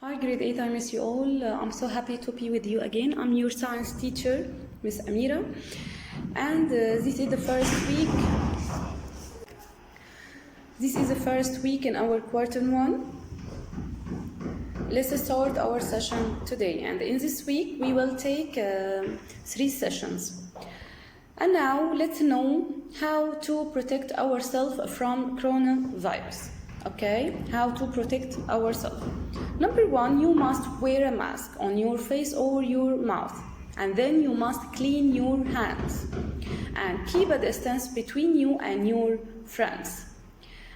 Hi, grade 8, I miss you all. I'm so happy to be with you again. I'm your science teacher, Miss Amira. And this is the first week. This is the first week in our quarter 1. Let's start our session today. And in this week, we will take 3 sessions. And now, let's know how to protect ourselves from coronavirus. Okay, how to protect ourselves. Number 1, you must wear a mask on your face or your mouth, and then you must clean your hands and keep a distance between you and your friends,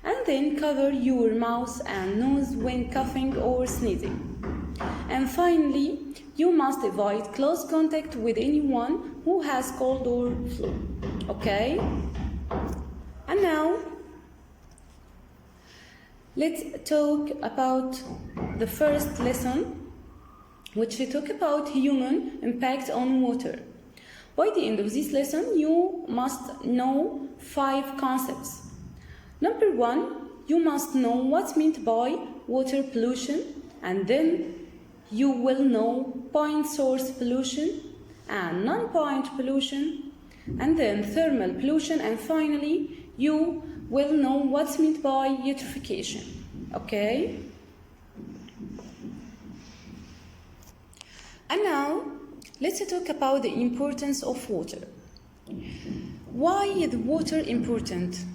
and then cover your mouth and nose when coughing or sneezing. And finally, you must avoid close contact with anyone who has cold or flu. Okay? And now, let's talk about the first lesson, which we talk about human impact on water. By the end of this lesson, you must know 5 concepts. Number 1, you must know what's meant by water pollution, and then you will know point source pollution and non-point pollution, and then thermal pollution, and finally you will know what's meant by eutrophication. Okay? And now let's talk about the importance of water. Why is water important?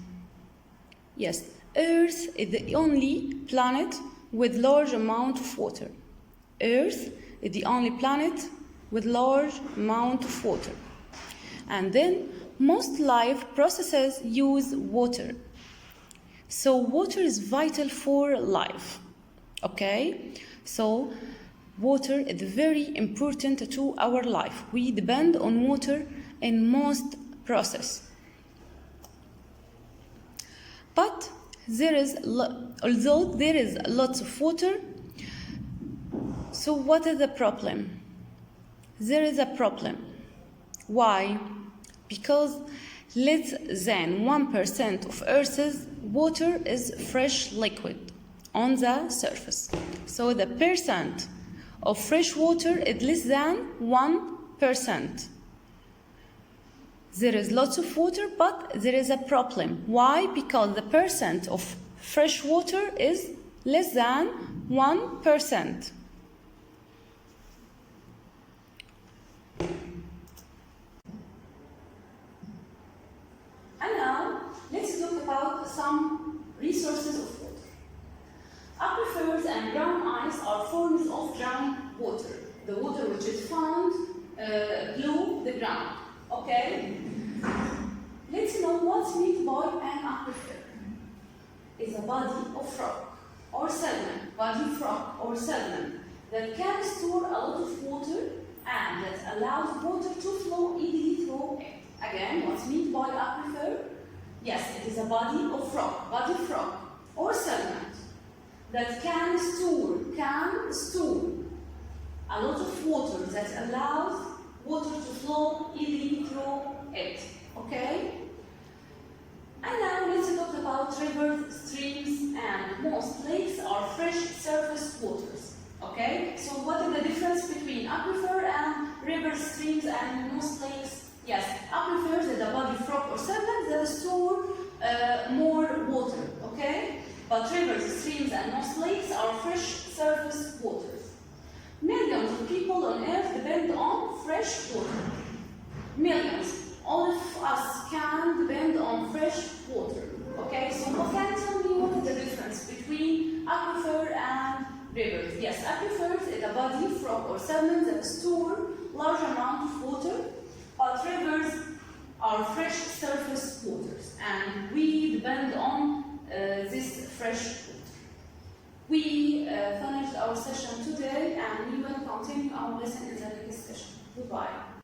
Yes, Earth is the only planet with large amount of water. Earth is the only planet with large amount of water. And then most life processes use water. So water is vital for life. Okay? So water is very important to our life. We depend on water in most process. But although there is lots of water, so what is the problem? There is a problem. Why? Because less than 1% of Earth's water is fresh liquid on the surface. So the percent of fresh water is less than 1%. There is lots of water, but there is a problem. Why? Because the percent of fresh water is less than 1%. And now, let's talk about some resources of water. Aquifers and ground ice are forms of groundwater. The water which is found below the ground. Okay? Let's know what's meant by an aquifer. It's a body of rock or sediment, body of rock or sediment that can store a lot of water and that allows water to flow easily through it. Again, what's meant by aquifer? Yes, it is a body of rock or sediment that can store a lot of water that allows water to flow easily through it. Okay? And now let's talk about rivers, streams, and most lakes are fresh surface waters. Okay? So what is the difference between aquifer and rivers, streams, and most lakes? Yes, aquifers is a body of rock or sediment that store more water. Okay? But rivers, streams, and most lakes are fresh surface waters. Millions of people on Earth depend on fresh water. Millions. All of us can depend on fresh water. Okay, so you can tell me what is the difference between aquifer and rivers? Yes, aquifers is a body of rock or sediment that store large amount of water, but rivers are fresh surface waters, and we depend on this fresh water. We finished our session today, and we will continue our lesson in the next session. Goodbye.